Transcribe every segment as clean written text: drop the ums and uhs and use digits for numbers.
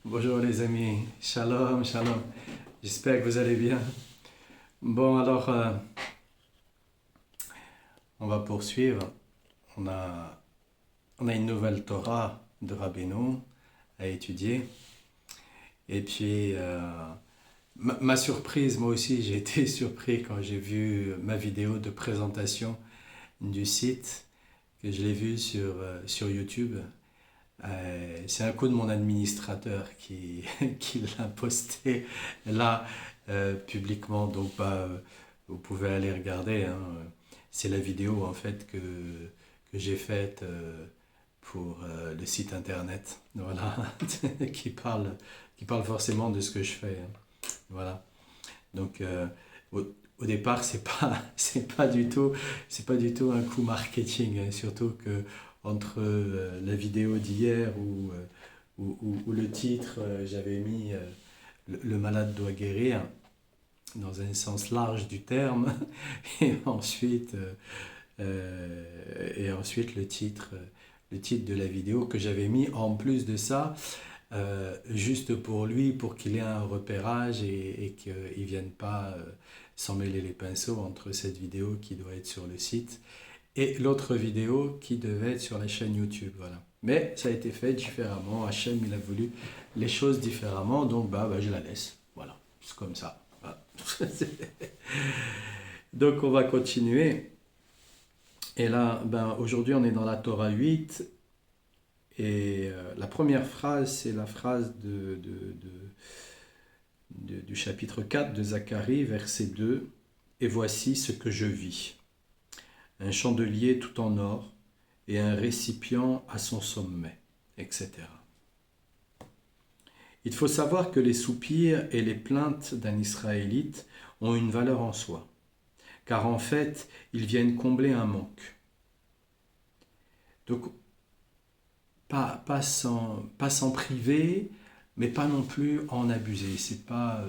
Bonjour les amis, shalom, shalom. J'espère que vous allez bien. Bon, alors, on va poursuivre. On a, on a une nouvelle Torah de Rabbeinu à étudier. Et puis, ma surprise, moi aussi, j'ai été surpris quand j'ai vu ma vidéo de présentation du site, que je l'ai vu sur YouTube. C'est un coup de mon administrateur qui l'a posté là publiquement. Donc vous pouvez aller regarder, hein. C'est la vidéo en fait que j'ai faite pour le site internet. Voilà, qui parle forcément de ce que je fais, hein. Voilà. Donc au, au départ, c'est pas du tout un coup marketing, hein. Surtout que entre la vidéo d'hier où le titre, j'avais mis le malade doit guérir dans un sens large du terme, et ensuite le titre de la vidéo que j'avais mis en plus de ça, juste pour lui, pour qu'il ait un repérage et qu'il ne vienne pas s'en mêler les pinceaux entre cette vidéo qui doit être sur le site et l'autre vidéo qui devait être sur la chaîne YouTube. Voilà. Mais ça a été fait différemment. Hachem, il a voulu les choses différemment, donc je la laisse. Voilà, c'est comme ça. Voilà. Donc on va continuer. Et là, aujourd'hui, on est dans la Torah 8. Et la première phrase, c'est la phrase du chapitre 4 de Zacharie, verset 2. Et voici ce que je vis. Un chandelier tout en or et un récipient à son sommet, etc. Il faut savoir que les soupirs et les plaintes d'un Israélite ont une valeur en soi, car en fait, ils viennent combler un manque. Donc, pas s'en priver, mais pas non plus en abuser. C'est pas,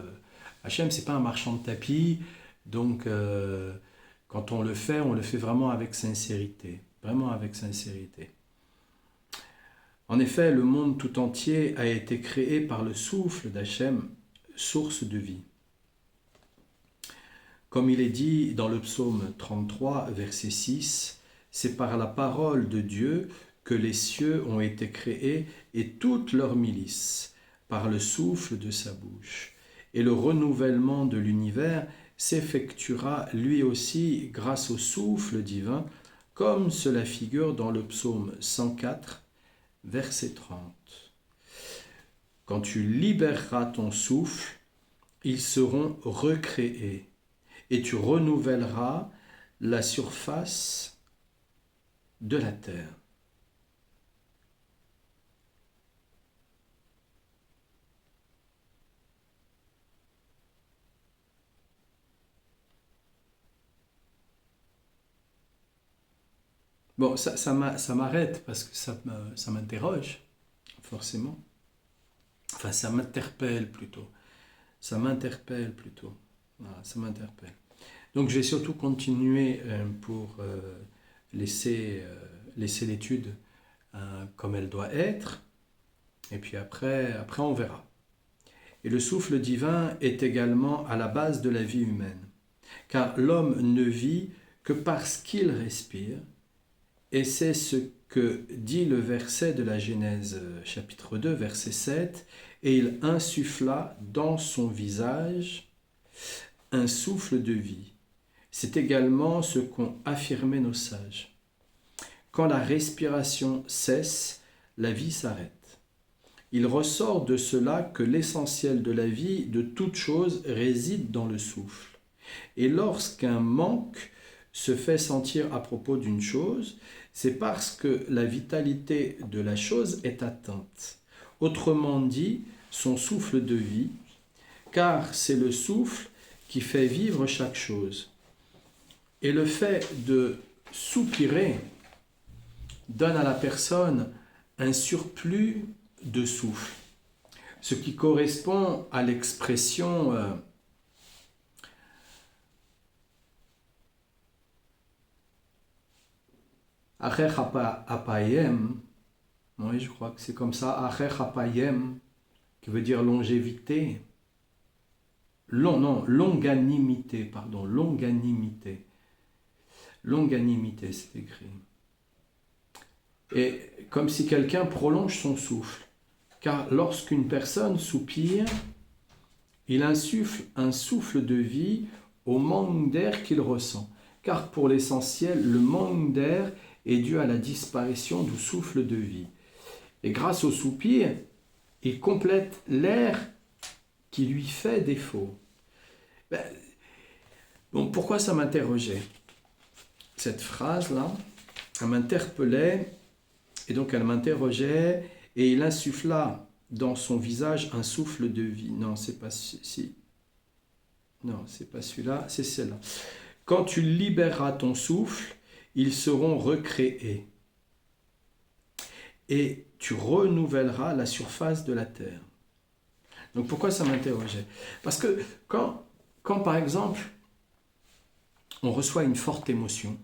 Hachem, c'est pas un marchand de tapis, donc quand on le fait vraiment avec sincérité. Vraiment avec sincérité. En effet, le monde tout entier a été créé par le souffle d'Hachem, source de vie. Comme il est dit dans le psaume 33, verset 6, c'est par la parole de Dieu que les cieux ont été créés et toute leur milice, par le souffle de sa bouche. Et le renouvellement de l'univers s'effectuera lui aussi grâce au souffle divin, comme cela figure dans le psaume 104, verset 30. Quand tu libéreras ton souffle, ils seront recréés et tu renouvelleras la surface de la terre. Bon, ça m'arrête parce que ça m'interroge, forcément. Enfin, ça m'interpelle plutôt. Ça m'interpelle plutôt. Voilà, ça m'interpelle. Donc, je vais surtout continuer pour laisser l'étude comme elle doit être. Et puis après, on verra. Et le souffle divin est également à la base de la vie humaine. Car l'homme ne vit que parce qu'il respire. Et c'est ce que dit le verset de la Genèse chapitre 2, verset 7. Et il insuffla dans son visage un souffle de vie. C'est également ce qu'ont affirmé nos sages. Quand la respiration cesse, la vie s'arrête. Il ressort de cela que l'essentiel de la vie, de toute chose, réside dans le souffle. Et lorsqu'un manque se fait sentir à propos d'une chose, c'est parce que la vitalité de la chose est atteinte. Autrement dit, son souffle de vie, car c'est le souffle qui fait vivre chaque chose. Et le fait de soupirer donne à la personne un surplus de souffle, ce qui correspond à l'expression Acher apayem, oui, je crois que c'est comme ça, Acher apayem qui veut dire longévité. Longanimité, pardon, longanimité. Longanimité, c'est écrit. Et comme si quelqu'un prolonge son souffle. Car lorsqu'une personne soupire, il insuffle un souffle de vie au manque d'air qu'il ressent. Car pour l'essentiel, le manque d'air est dû à la disparition du souffle de vie. Et grâce au soupir, il complète l'air qui lui fait défaut. Bon, pourquoi ça m'interrogeait? Cette phrase-là, elle m'interpellait, et donc elle m'interrogeait, et il insuffla dans son visage un souffle de vie. Non, c'est pas si. Non, c'est pas celui-là, c'est celle-là. Quand tu libéreras ton souffle, ils seront recréés. Et tu renouvelleras la surface de la terre. Donc pourquoi ça m'interrogeait? Parce que quand par exemple, on reçoit une forte émotion,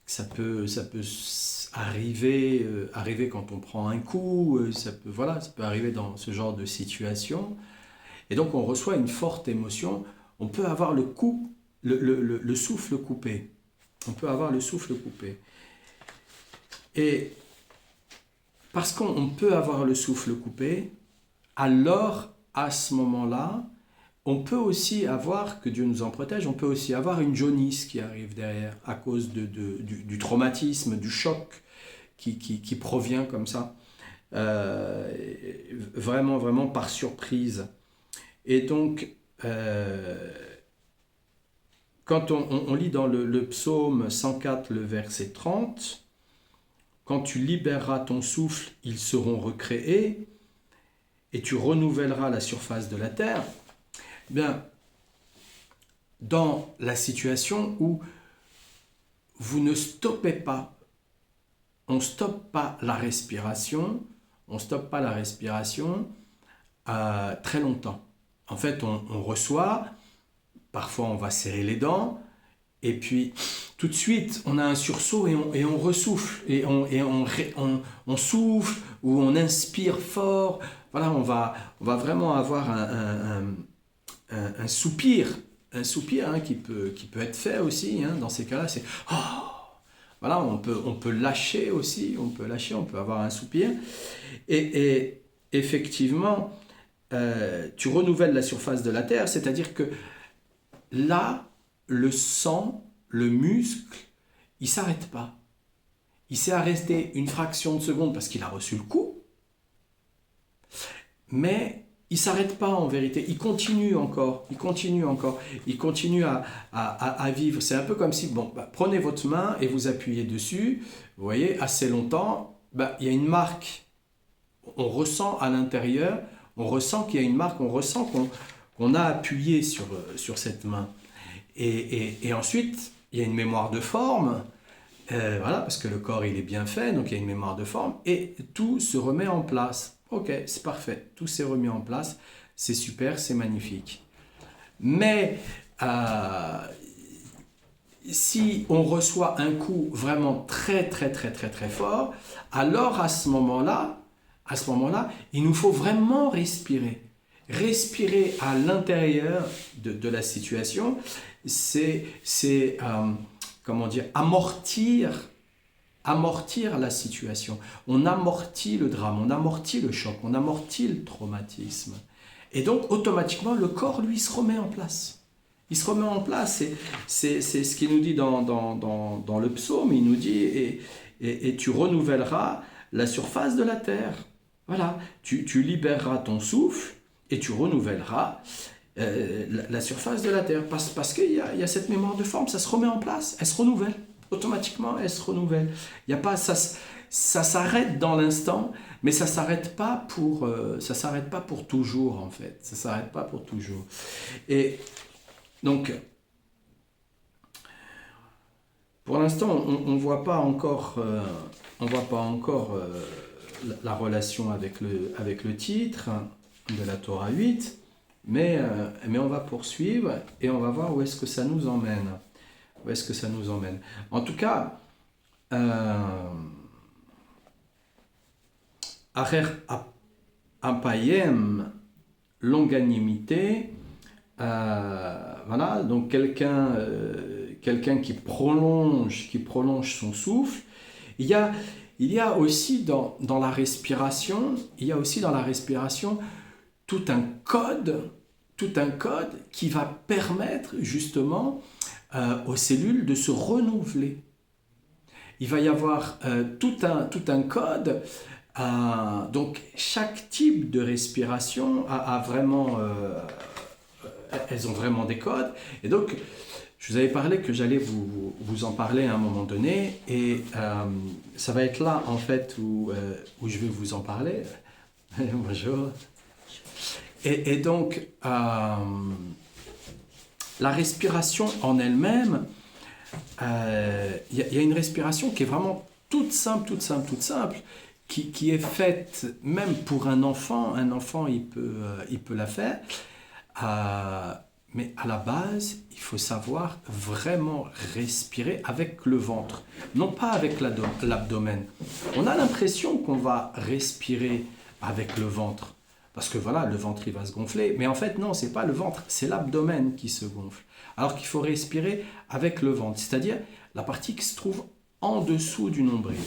ça peut arriver quand on prend un coup, ça peut arriver dans ce genre de situation. Et donc on reçoit une forte émotion, on peut avoir le souffle coupé. On peut avoir le souffle coupé. Et parce qu'on peut avoir le souffle coupé, alors à ce moment-là, on peut aussi avoir, que Dieu nous en protège, on peut aussi avoir une jaunisse qui arrive derrière à cause du traumatisme, du choc qui provient comme ça, vraiment, vraiment par surprise. Et donc, quand on lit dans le psaume 104, le verset 30, « Quand tu libéreras ton souffle, ils seront recréés, et tu renouvelleras la surface de la terre », bien, dans la situation où vous ne stoppez pas, on ne stoppe pas la respiration, très longtemps. En fait, on reçoit, parfois on va serrer les dents, et puis tout de suite on a un sursaut et on ressouffle, et on souffle, ou on inspire fort. Voilà, on va vraiment avoir un soupir, qui peut être fait aussi, dans ces cas-là, c'est « oh ». Voilà, on peut lâcher aussi, on peut avoir un soupir. Et effectivement, tu renouvelles la surface de la terre, c'est-à-dire que là, le sang, le muscle, il ne s'arrête pas. Il s'est arrêté une fraction de seconde parce qu'il a reçu le coup, mais il ne s'arrête pas en vérité, il continue encore, il continue à vivre. C'est un peu comme si, prenez votre main et vous appuyez dessus, vous voyez, assez longtemps, il y a une marque. On ressent à l'intérieur, on ressent qu'il y a une marque, on ressent qu'on a appuyé sur cette main. Et ensuite, il y a une mémoire de forme, voilà, parce que le corps il est bien fait, donc il y a une mémoire de forme, et tout se remet en place. Ok, c'est parfait, tout s'est remis en place, c'est super, c'est magnifique. Mais si on reçoit un coup vraiment très très très très très fort, alors à ce moment-là, il nous faut vraiment respirer. Respirer à l'intérieur de la situation, c'est comment dire, amortir la situation. On amortit le drame, on amortit le choc, on amortit le traumatisme. Et donc, automatiquement, le corps, lui, se remet en place. Il se remet en place. C'est ce qu'il nous dit dans le psaume. Il nous dit, et tu renouvelleras la surface de la terre. Voilà, tu libéreras ton souffle et tu renouvelleras la surface de la terre. Parce qu'il y a cette mémoire de forme, ça se remet en place, elle se renouvelle. Automatiquement, elle se renouvelle. Il y a pas, ça s'arrête dans l'instant, mais ça s'arrête pas pour toujours, en fait. Ça s'arrête pas pour toujours. Et donc, pour l'instant, on voit pas encore la relation avec le titre de la Torah 8, mais on va poursuivre et on va voir où est-ce que ça nous emmène. En tout cas, Acher apayem, longanimité, voilà, donc quelqu'un qui prolonge son souffle. Il y a aussi dans la respiration, tout un code qui va permettre justement aux cellules de se renouveler. Il va y avoir tout un code. Donc chaque type de respiration a vraiment, elles ont vraiment des codes. Et donc je vous avais parlé que j'allais vous en parler à un moment donné, et ça va être là en fait où je vais vous en parler. Bonjour. Et donc la respiration en elle-même, il y a une respiration qui est vraiment toute simple, qui est faite même pour un enfant. Un enfant, il peut la faire. Mais à la base, il faut savoir vraiment respirer avec le ventre, non pas avec l'abdomen. On a l'impression qu'on va respirer avec le ventre, parce que voilà, le ventre il va se gonfler, mais en fait non, c'est pas le ventre, c'est l'abdomen qui se gonfle. Alors qu'il faut respirer avec le ventre, c'est-à-dire la partie qui se trouve en dessous du nombril.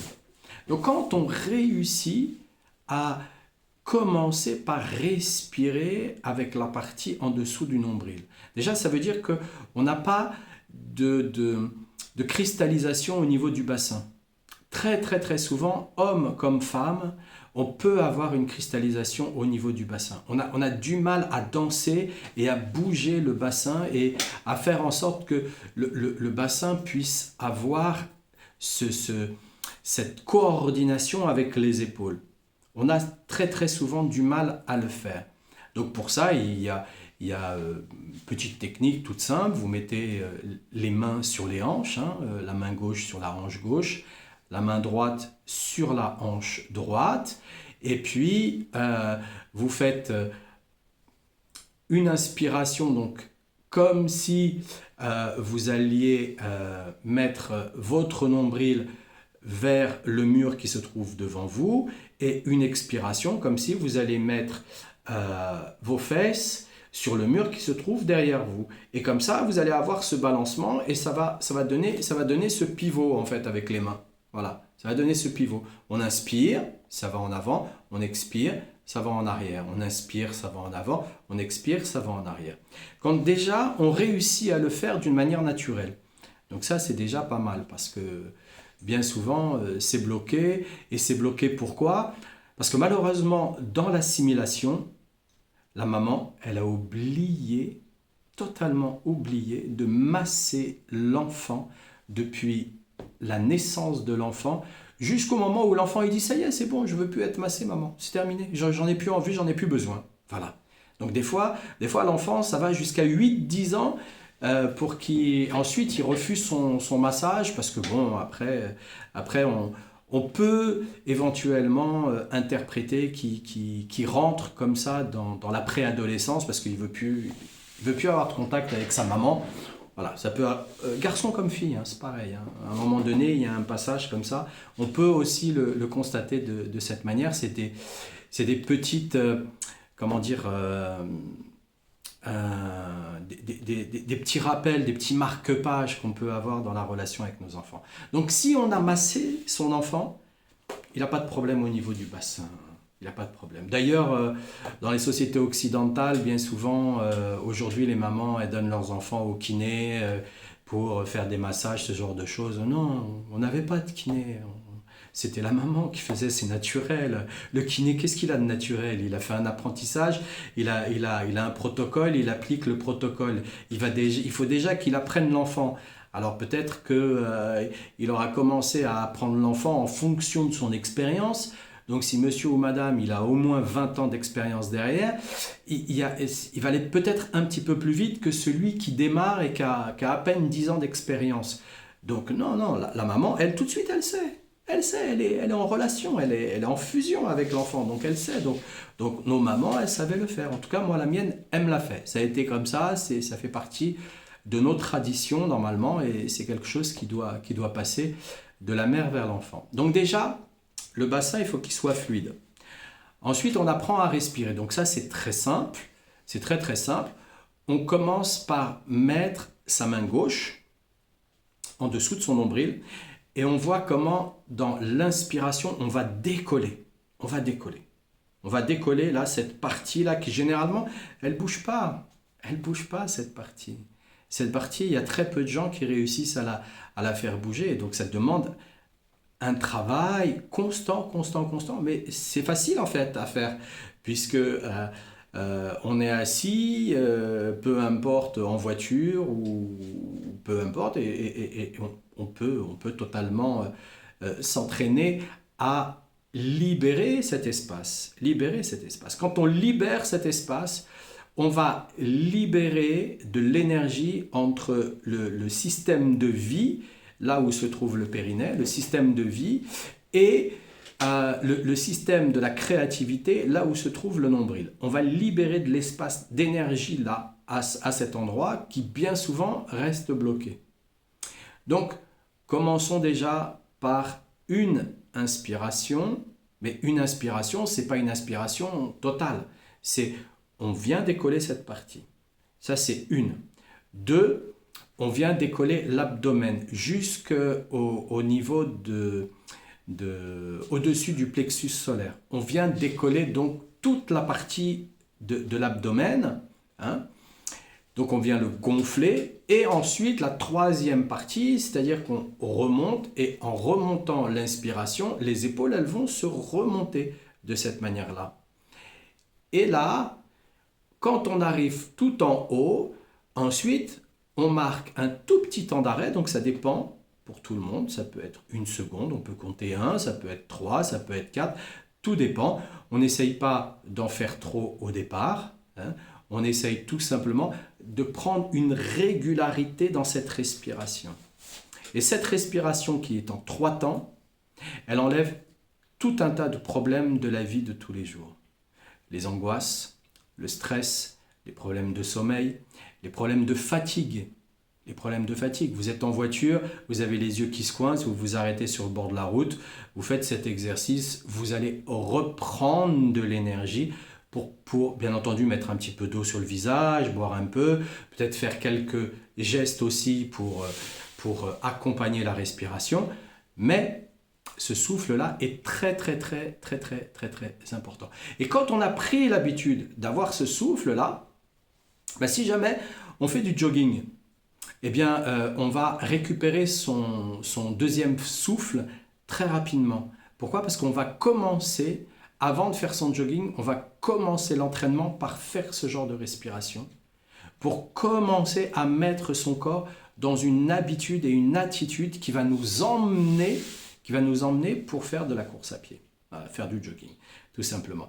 Donc quand on réussit à commencer par respirer avec la partie en dessous du nombril, déjà ça veut dire qu'on n'a pas de cristallisation au niveau du bassin. Très souvent, homme comme femme, on peut avoir une cristallisation au niveau du bassin. On a du mal à danser et à bouger le bassin et à faire en sorte que le bassin puisse avoir cette coordination avec les épaules. On a très souvent du mal à le faire. Donc pour ça, il y a une petite technique toute simple. Vous mettez les mains sur les hanches, la main gauche sur la hanche gauche, la main droite sur la hanche droite, et puis vous faites une inspiration, donc comme si vous alliez mettre votre nombril vers le mur qui se trouve devant vous, et une expiration comme si vous allez mettre vos fesses sur le mur qui se trouve derrière vous. Et comme ça, vous allez avoir ce balancement, et ça va donner ce pivot en fait avec les mains. Voilà, ça va donner ce pivot. On inspire, ça va en avant, on expire, ça va en arrière. On inspire, ça va en avant, on expire, ça va en arrière. Quand déjà on réussit à le faire d'une manière naturelle. Donc ça, c'est déjà pas mal, parce que bien souvent, c'est bloqué. Et c'est bloqué pourquoi? Parce que malheureusement, dans l'assimilation, la maman, elle a totalement oublié de masser l'enfant depuis la naissance de l'enfant jusqu'au moment où l'enfant il dit ça y est, c'est bon, je veux plus être massé, maman, c'est terminé, j'en ai plus envie, j'en ai plus besoin. Voilà. Donc des fois l'enfant, ça va jusqu'à 8-10 ans pour qu'ensuite il refuse son massage, parce que bon, après on peut éventuellement interpréter qu'il rentre comme ça dans la préadolescence, parce qu'il veut plus avoir de contact avec sa maman. Voilà, ça peut garçon comme fille, c'est pareil. À un moment donné, il y a un passage comme ça. On peut aussi le constater de cette manière. C'est des petites, comment dire, des petits rappels, des petits marque-pages qu'on peut avoir dans la relation avec nos enfants. Donc si on a massé son enfant, il n'a pas de problème au niveau du bassin. Il n'a pas de problème. D'ailleurs, dans les sociétés occidentales, bien souvent, aujourd'hui, les mamans, elles donnent leurs enfants au kiné pour faire des massages, ce genre de choses. Non, on n'avait pas de kiné. C'était la maman qui faisait, c'est naturel. Le kiné, qu'est-ce qu'il a de naturel? Il a fait un apprentissage, il a un protocole, il applique le protocole. Il faut déjà qu'il apprenne l'enfant. Alors peut-être qu'il aura commencé à apprendre l'enfant en fonction de son expérience. Donc si monsieur ou madame, il a au moins 20 ans d'expérience derrière, il va aller peut-être un petit peu plus vite que celui qui démarre et qui a à peine 10 ans d'expérience. Donc non, la maman, elle tout de suite, elle sait. Elle sait, elle est en relation, elle est en fusion avec l'enfant, donc elle sait. Donc nos mamans, elles savaient le faire. En tout cas, moi, la mienne, elle me l'a fait. Ça a été comme ça, ça fait partie de nos traditions normalement, et c'est quelque chose qui doit passer de la mère vers l'enfant. Donc déjà, le bassin, il faut qu'il soit fluide. Ensuite, on apprend à respirer. Donc ça, c'est très simple. C'est très très simple. On commence par mettre sa main gauche en dessous de son nombril et on voit comment dans l'inspiration, on va décoller. On va décoller. On va décoller là, cette partie-là qui généralement, elle ne bouge pas. Elle ne bouge pas cette partie. Cette partie, il y a très peu de gens qui réussissent à la faire bouger. Donc ça demande un travail constant, constant, constant. Mais c'est facile en fait à faire puisque on est assis, peu importe en voiture ou peu importe, et on peut totalement s'entraîner à libérer cet espace. Libérer cet espace. Quand on libère cet espace, on va libérer de l'énergie entre le système de vie, là où se trouve le périnée, le système de vie, et le système de la créativité, là où se trouve le nombril. On va libérer de l'espace d'énergie là, à cet endroit, qui bien souvent reste bloqué. Donc, commençons déjà par une inspiration, mais une inspiration, ce n'est pas une inspiration totale. C'est, on vient décoller cette partie. Ça, c'est une. Deux, on vient décoller l'abdomen jusqu'au niveau au-dessus du plexus solaire. On vient décoller donc toute la partie de l'abdomen. Hein. Donc on vient le gonfler. Et ensuite, la troisième partie, c'est-à-dire qu'on remonte. Et en remontant l'inspiration, les épaules, elles vont se remonter de cette manière-là. Et là, quand on arrive tout en haut, ensuite, on marque un tout petit temps d'arrêt. Donc ça dépend pour tout le monde. Ça peut être 1 seconde, on peut compter 1, ça peut être 3, ça peut être 4. Tout dépend. On n'essaye pas d'en faire trop au départ. Hein. On essaye tout simplement de prendre une régularité dans cette respiration. Et cette respiration qui est en 3 temps, elle enlève tout un tas de problèmes de la vie de tous les jours. Les angoisses, le stress, les problèmes de sommeil, les problèmes de fatigue. Les problèmes de fatigue. Vous êtes en voiture, vous avez les yeux qui se coincent, vous vous arrêtez sur le bord de la route, vous faites cet exercice, vous allez reprendre de l'énergie pour bien entendu mettre un petit peu d'eau sur le visage, boire un peu, peut-être faire quelques gestes aussi pour accompagner la respiration. Mais ce souffle-là est très, très, très, très, très, très, très important. Et quand on a pris l'habitude d'avoir ce souffle-là, ben si jamais on fait du jogging, eh bien, on va récupérer son deuxième souffle très rapidement. Pourquoi ? Parce qu'on va commencer, avant de faire son jogging, on va commencer l'entraînement par faire ce genre de respiration pour commencer à mettre son corps dans une habitude et une attitude qui va nous emmener pour faire de la course à pied, faire du jogging, tout simplement.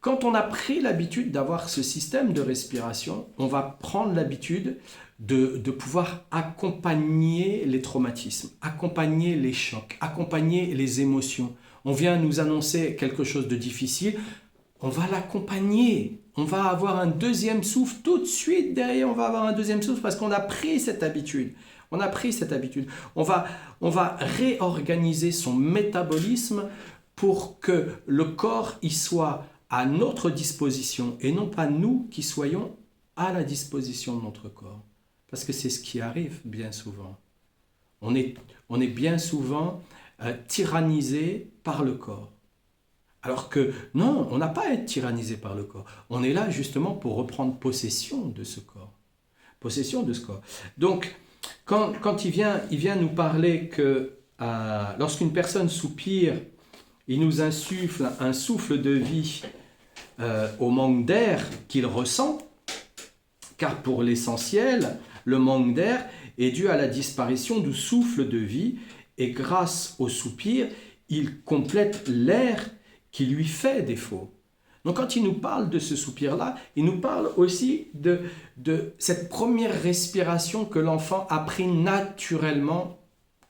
Quand on a pris l'habitude d'avoir ce système de respiration, on va prendre l'habitude de pouvoir accompagner les traumatismes, accompagner les chocs, accompagner les émotions. On vient nous annoncer quelque chose de difficile, on va l'accompagner. On va avoir un deuxième souffle tout de suite derrière, on va avoir un deuxième souffle parce qu'on a pris cette habitude. On a pris cette habitude. On va réorganiser son métabolisme pour que le corps y soit à notre disposition et non pas nous qui soyons à la disposition de notre corps. Parce que c'est ce qui arrive bien souvent. On est bien souvent tyrannisé par le corps. Alors que non, on n'a pas à être tyrannisé par le corps. On est là justement pour reprendre possession de ce corps. Possession de ce corps. Donc, quand il vient nous parler que lorsqu'une personne soupire, il nous insuffle un souffle de vie au manque d'air qu'il ressent, car pour l'essentiel, le manque d'air est dû à la disparition du souffle de vie et grâce au soupir, il complète l'air qui lui fait défaut. Donc quand il nous parle de ce soupir-là, il nous parle aussi de cette première respiration que l'enfant a pris naturellement,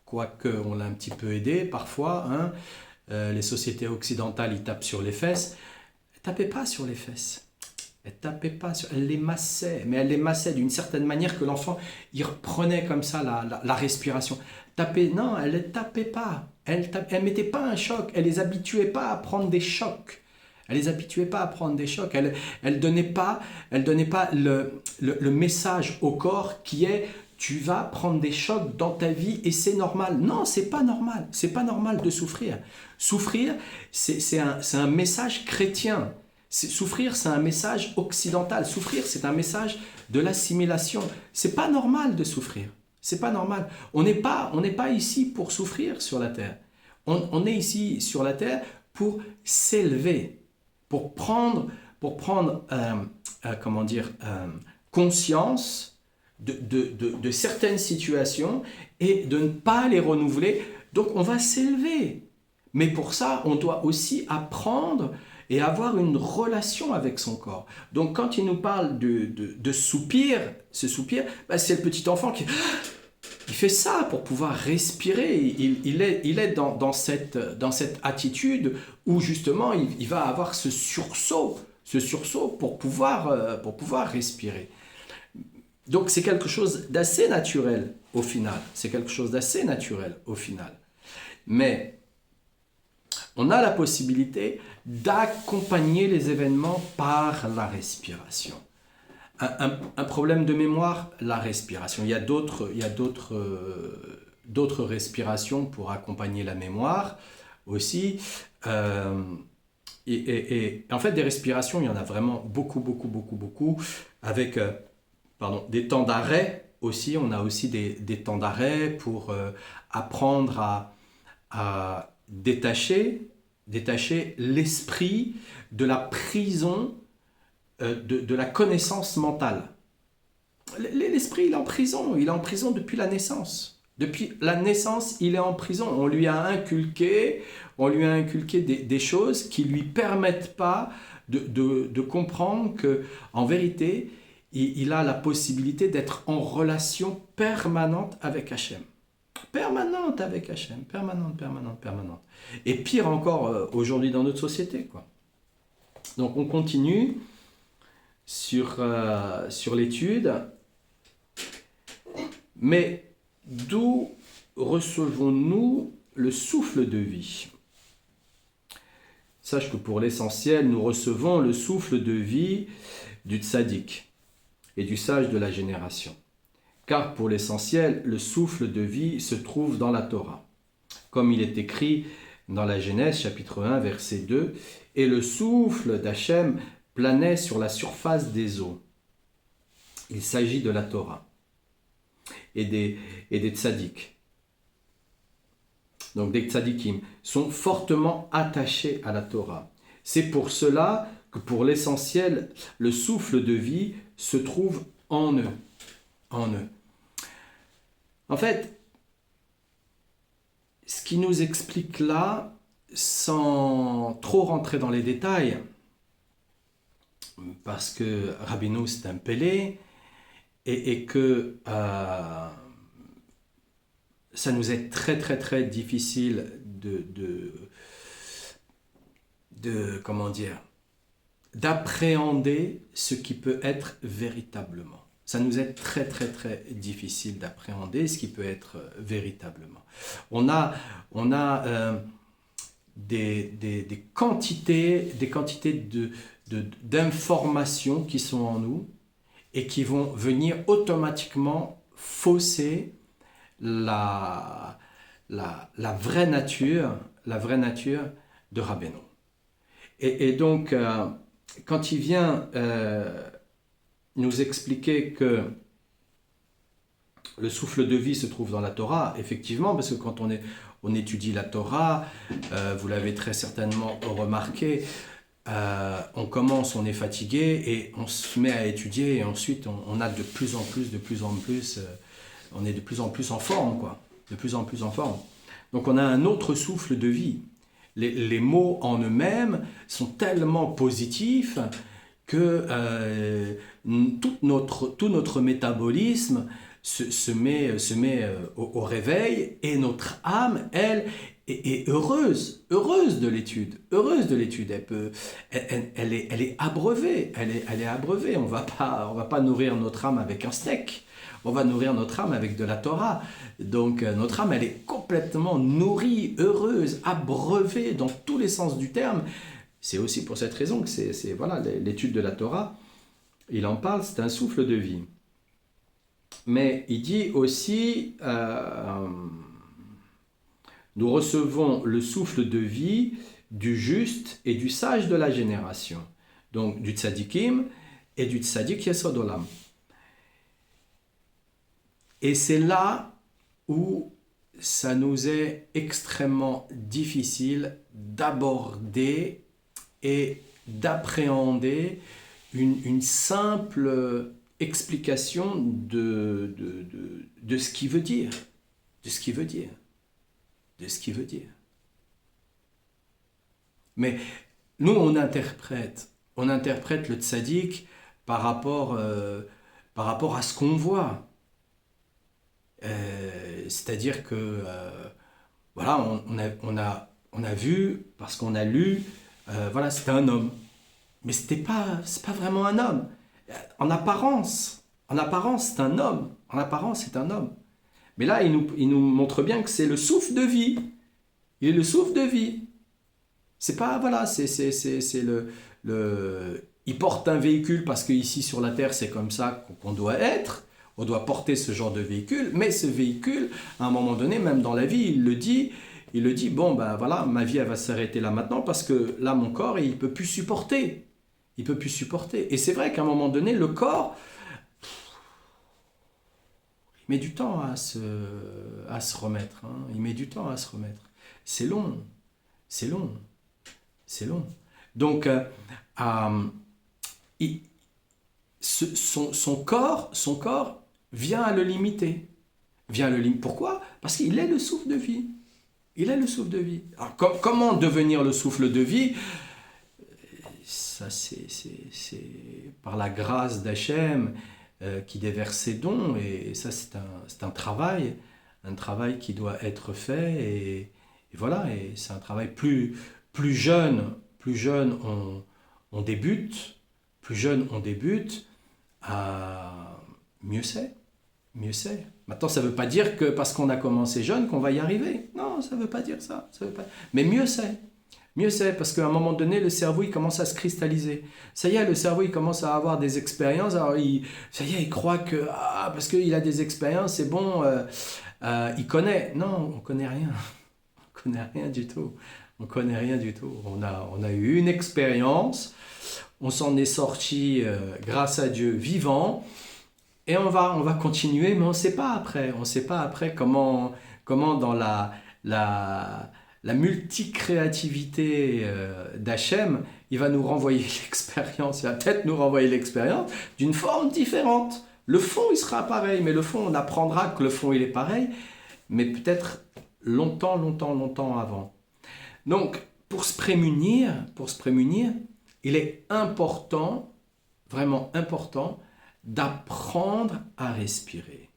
quoique on l'a un petit peu aidé parfois, hein. Les sociétés occidentales, ils tapent sur les fesses. Elles ne tapaient pas sur les fesses. Elle les massait, mais elle les massait d'une certaine manière que l'enfant, il reprenait comme ça la respiration. Non, elle ne les tapait pas. Elle ne mettait pas un choc. Elle ne les habituait pas à prendre des chocs. Elle les habituait pas à prendre des chocs. Elle donnait pas le message au corps qui est tu vas prendre des chocs dans ta vie et c'est normal. Non, c'est pas normal. C'est pas normal de souffrir. Souffrir, c'est un message chrétien. Souffrir, c'est un message occidental. Souffrir, c'est un message de l'assimilation. C'est pas normal de souffrir. C'est pas normal. On n'est pas ici pour souffrir sur la terre. On est ici sur la terre pour s'élever, pour prendre conscience de certaines situations et de ne pas les renouveler. Donc on va s'élever. Mais pour ça, on doit aussi apprendre et avoir une relation avec son corps. Donc quand il nous parle de soupir, ce soupir, c'est le petit enfant qui il fait ça pour pouvoir respirer. Il est dans cette attitude où justement il va avoir ce sursaut pour pouvoir respirer. Donc c'est quelque chose d'assez naturel au final. Mais on a la possibilité d'accompagner les événements par la respiration. Un problème de mémoire, la respiration. Il y a d'autres respirations pour accompagner la mémoire aussi. Et en fait, des respirations, il y en a vraiment beaucoup, avec des temps d'arrêt aussi. On a aussi des temps d'arrêt pour apprendre à détacher l'esprit de la prison de la connaissance mentale. L'esprit, il est en prison depuis la naissance. Depuis la naissance, il est en prison. On lui a inculqué des choses qui ne lui permettent pas de comprendre qu'en vérité, il a la possibilité d'être en relation permanente avec Hachem. Permanente avec Hachem, permanente. Et pire encore aujourd'hui dans notre société, quoi. Donc on continue sur l'étude. Mais d'où recevons-nous le souffle de vie? Sache que pour l'essentiel, nous recevons le souffle de vie du tzaddik et du sage de la génération. Car pour l'essentiel, le souffle de vie se trouve dans la Torah. Comme il est écrit dans la Genèse, chapitre 1, verset 2, « Et le souffle d'Hachem planait sur la surface des eaux. » Il s'agit de la Torah et des tzaddik. Donc des tzaddikim sont fortement attachés à la Torah. C'est pour cela que pour l'essentiel, le souffle de vie se trouve en eux. En fait, ce qui nous explique là, sans trop rentrer dans les détails, parce que Rabbeinu c'est un Pélé, et que ça nous est très très très difficile d'appréhender ce qui peut être véritablement. Ça nous est très très très difficile d'appréhender ce qui peut être véritablement. On a des quantités d'informations qui sont en nous et qui vont venir automatiquement fausser la vraie nature de Rabbeinu. Et donc, quand il vient nous expliquer que le souffle de vie se trouve dans la Torah, effectivement, parce que quand on étudie la Torah, vous l'avez très certainement remarqué, on commence, on est fatigué et on se met à étudier et ensuite on a de plus en plus, on est de plus en plus en forme, quoi. De plus en plus en forme. Donc on a un autre souffle de vie. Les mots en eux-mêmes sont tellement positifs que tout notre métabolisme se met au réveil et notre âme, elle, est heureuse de l'étude. Elle est abreuvée. On va pas nourrir notre âme avec un steak. On va nourrir notre âme avec de la Torah. Donc notre âme, elle est complètement nourrie, heureuse, abreuvée dans tous les sens du terme C'est aussi pour cette raison que voilà, l'étude de la Torah, il en parle, c'est un souffle de vie. Mais il dit aussi, nous recevons le souffle de vie du juste et du sage de la génération. Donc du tzadikim et du tzadik yesod olam. Et c'est là où ça nous est extrêmement difficile d'aborder et d'appréhender une simple explication de ce qu'il veut dire. De ce qu'il veut dire. De ce qu'il veut dire. Mais nous, on interprète le tzaddik par rapport à ce qu'on voit. C'est-à-dire que voilà, on a vu, parce qu'on a lu, voilà, c'était un homme. Mais c'est pas vraiment un homme. En apparence, c'est un homme. En apparence, c'est un homme. Mais là, il nous montre bien que c'est le souffle de vie. Il est le souffle de vie. C'est pas, voilà, c'est il porte un véhicule parce qu'ici sur la Terre, c'est comme ça qu'on doit être. On doit porter ce genre de véhicule, mais ce véhicule, à un moment donné, même dans la vie, il le dit, bon, ben voilà, ma vie, elle va s'arrêter là maintenant parce que là, mon corps, il ne peut plus supporter. Il ne peut plus supporter. Et c'est vrai qu'à un moment donné, le corps, il met du temps à se remettre. Hein. Il met du temps à se remettre. C'est long. C'est long. C'est long. Donc, son corps vient à le limiter. Pourquoi? Parce qu'il est le souffle de vie. Il est le souffle de vie. Alors, comment devenir le souffle de vie? Ça, c'est par la grâce d'Hachem qui déverse ses dons. Et ça, c'est un travail qui doit être fait. Et voilà, et c'est un travail plus jeune on débute. Plus jeune on débute, mieux c'est. Maintenant, ça ne veut pas dire que parce qu'on a commencé jeune qu'on va y arriver. Non, ça ne veut pas dire ça. Mais mieux c'est. Mieux c'est, parce qu'à un moment donné, le cerveau, il commence à se cristalliser. Ça y est, le cerveau, il commence à avoir des expériences. Alors, ça y est, il croit que, parce qu'il a des expériences, c'est bon, il connaît. Non, on ne connaît rien. On ne connaît rien du tout. On connaît rien du tout. On a eu une expérience, on s'en est sorti, grâce à Dieu, vivant. Et on va continuer, mais on ne sait pas après. On ne sait pas après comment dans la multicréativité d'Hachem, il va nous renvoyer l'expérience. Il va peut-être nous renvoyer l'expérience d'une forme différente. Le fond, il sera pareil, mais le fond, on apprendra que le fond, il est pareil, mais peut-être longtemps avant. Donc, pour se prémunir, il est important, vraiment important, d'apprendre à respirer.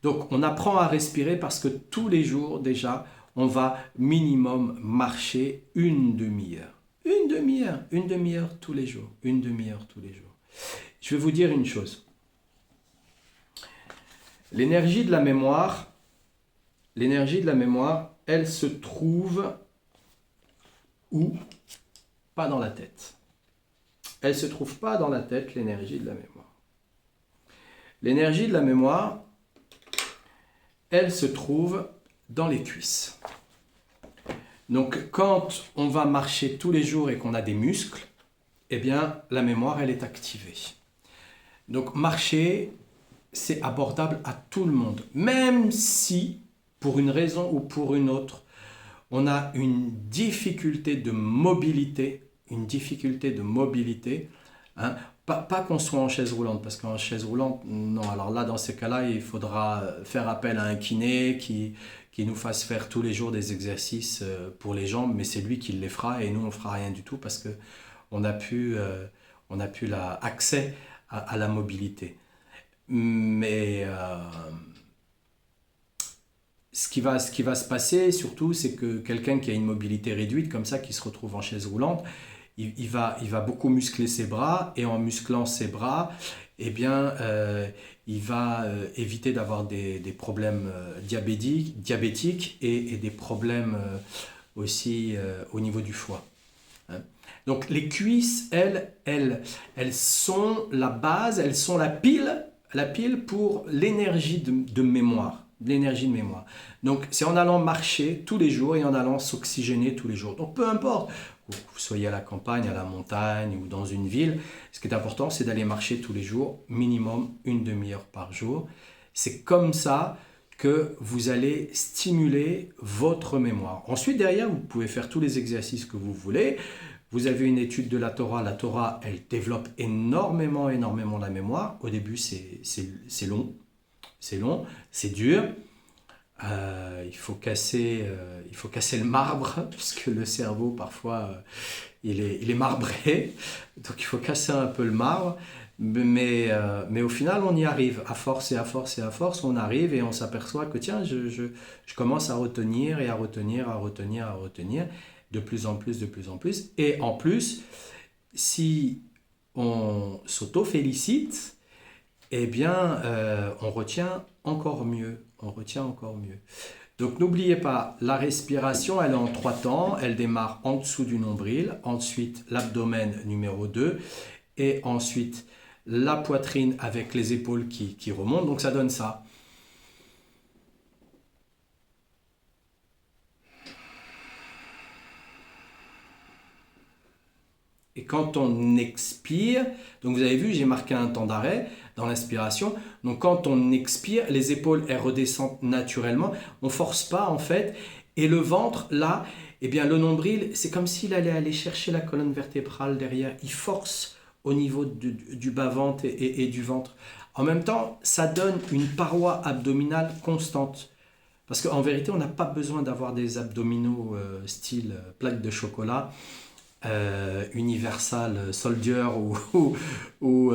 Donc, on apprend à respirer parce que tous les jours, déjà, on va minimum marcher une demi-heure. Une demi-heure tous les jours. Une demi-heure tous les jours. Je vais vous dire une chose. L'énergie de la mémoire, elle se trouve où? Pas dans la tête. Elle ne se trouve pas dans la tête, l'énergie de la mémoire. L'énergie de la mémoire, elle se trouve dans les cuisses. Donc, quand on va marcher tous les jours et qu'on a des muscles, eh bien, la mémoire, elle est activée. Donc, marcher, c'est abordable à tout le monde. Même si, pour une raison ou pour une autre, on a une difficulté de mobilité, hein. Pas qu'on soit en chaise roulante, parce qu'en chaise roulante, non. Alors là, dans ces cas-là, il faudra faire appel à un kiné qui nous fasse faire tous les jours des exercices pour les jambes, mais c'est lui qui les fera et nous, on ne fera rien du tout parce qu'on n'a plus accès à la mobilité. Mais ce qui va se passer, surtout, c'est que quelqu'un qui a une mobilité réduite, comme ça, qui se retrouve en chaise roulante, il va beaucoup muscler ses bras, et en musclant ses bras, eh bien, il va éviter d'avoir des problèmes diabétiques et des problèmes aussi au niveau du foie. Hein. Donc les cuisses, elles sont la base, elles sont la pile pour l'énergie de mémoire. L'énergie de mémoire. Donc c'est en allant marcher tous les jours et en allant s'oxygéner tous les jours. Donc peu importe, que vous soyez à la campagne, à la montagne ou dans une ville, ce qui est important, c'est d'aller marcher tous les jours, minimum une demi-heure par jour. C'est comme ça que vous allez stimuler votre mémoire. Ensuite, derrière, vous pouvez faire tous les exercices que vous voulez. Vous avez une étude de la Torah. La Torah, elle développe énormément la mémoire. Au début, c'est long, c'est dur. Il faut casser le marbre, puisque le cerveau, parfois, il est marbré. Donc, il faut casser un peu le marbre. Mais au final, on y arrive. À force et à force et à force, on arrive et on s'aperçoit que, tiens, je commence à retenir et à retenir, de plus en plus, de plus en plus. Et en plus, si on s'auto-félicite, eh bien, on retient encore mieux. On retient encore mieux. Donc, n'oubliez pas, la respiration, elle est en 3 temps. Elle démarre en dessous du nombril, ensuite l'abdomen numéro 2, et ensuite la poitrine avec les épaules qui remontent. Donc, ça donne ça. Et quand on expire, donc vous avez vu, j'ai marqué un temps d'arrêt dans l'inspiration. Donc quand on expire, les épaules, elles redescendent naturellement. On ne force pas en fait. Et le ventre, là, eh bien le nombril, c'est comme s'il allait aller chercher la colonne vertébrale derrière. Il force au niveau du bas-ventre et du ventre. En même temps, ça donne une paroi abdominale constante. Parce qu'en vérité, on n'a pas besoin d'avoir des abdominaux style plaque de chocolat. Universal Soldier ou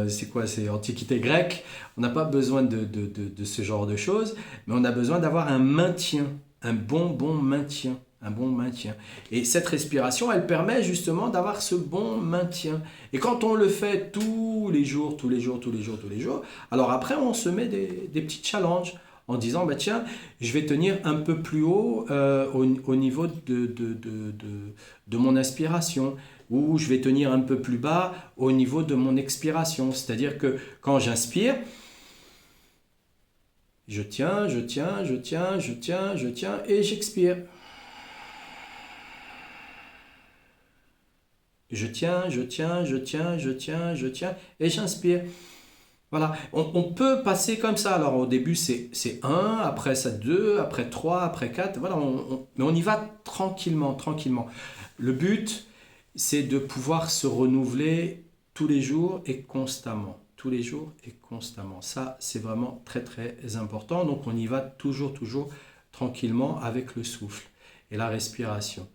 c'est quoi, c'est Antiquité grecque. On n'a pas besoin de ce genre de choses, mais on a besoin d'avoir un maintien, un bon maintien. Un bon maintien. Et cette respiration, elle permet justement d'avoir ce bon maintien. Et quand on le fait tous les jours, alors après on se met des petits challenges en disant, bah tiens, je vais tenir un peu plus haut au niveau de mon inspiration, ou je vais tenir un peu plus bas au niveau de mon expiration. C'est-à-dire que quand j'inspire, je tiens, et j'expire. Je tiens, et j'inspire. Voilà, on peut passer comme ça. Alors au début c'est 1, après ça 2, après 3, après 4. Voilà, mais on y va tranquillement. Le but, c'est de pouvoir se renouveler tous les jours et constamment. Ça, c'est vraiment très important. Donc on y va toujours tranquillement avec le souffle et la respiration.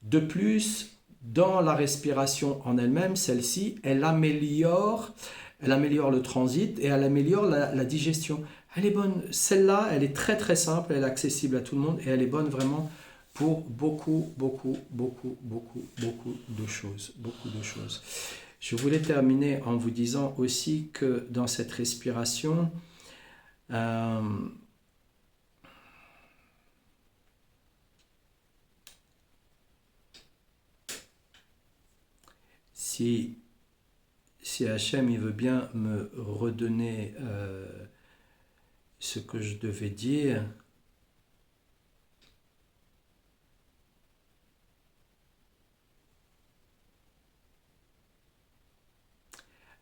De plus, dans la respiration en elle-même, celle-ci, elle améliore le transit et elle améliore la digestion. Elle est bonne. Celle-là, elle est très simple, elle est accessible à tout le monde et elle est bonne vraiment pour beaucoup de choses. Je voulais terminer en vous disant aussi que dans cette respiration, si Hachem il veut bien me redonner ce que je devais dire,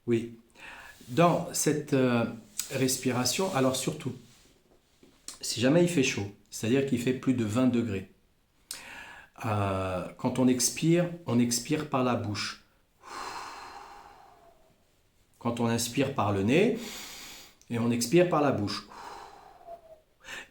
oui, dans cette respiration, alors surtout, si jamais il fait chaud, c'est-à-dire qu'il fait plus de 20 degrés, quand on expire par la bouche. Quand on inspire par le nez et on expire par la bouche.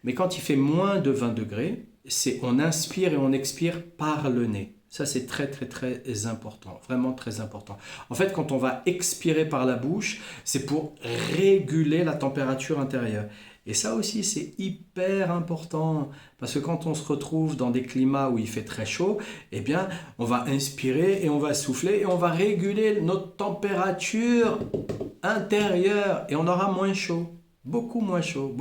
Mais quand il fait moins de 20 degrés, c'est on inspire et on expire par le nez. Ça, c'est très important, vraiment très important. En fait, quand on va expirer par la bouche, c'est pour réguler la température intérieure. Et ça aussi, c'est hyper important, parce que quand on se retrouve dans des climats où il fait très chaud, eh bien, on va inspirer et on va souffler et on va réguler notre température intérieure et on aura moins chaud, beaucoup moins chaud.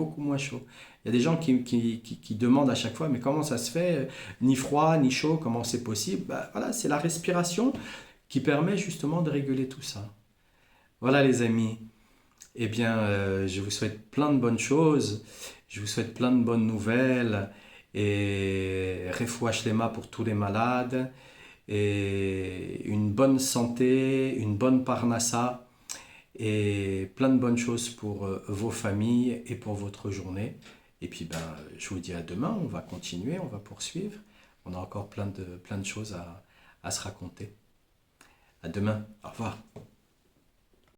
Il y a des gens qui demandent à chaque fois, mais comment ça se fait? Ni froid, ni chaud, comment c'est possible? Bah, voilà, c'est la respiration qui permet justement de réguler tout ça. Voilà les amis. Eh bien, je vous souhaite plein de bonnes choses. Je vous souhaite plein de bonnes nouvelles. Et refoua shlema pour tous les malades. Et une bonne santé, une bonne parnassa. Et plein de bonnes choses pour vos familles et pour votre journée. Et puis, ben, je vous dis à demain. On va continuer, on va poursuivre. On a encore plein de choses à se raconter. À demain. Au revoir.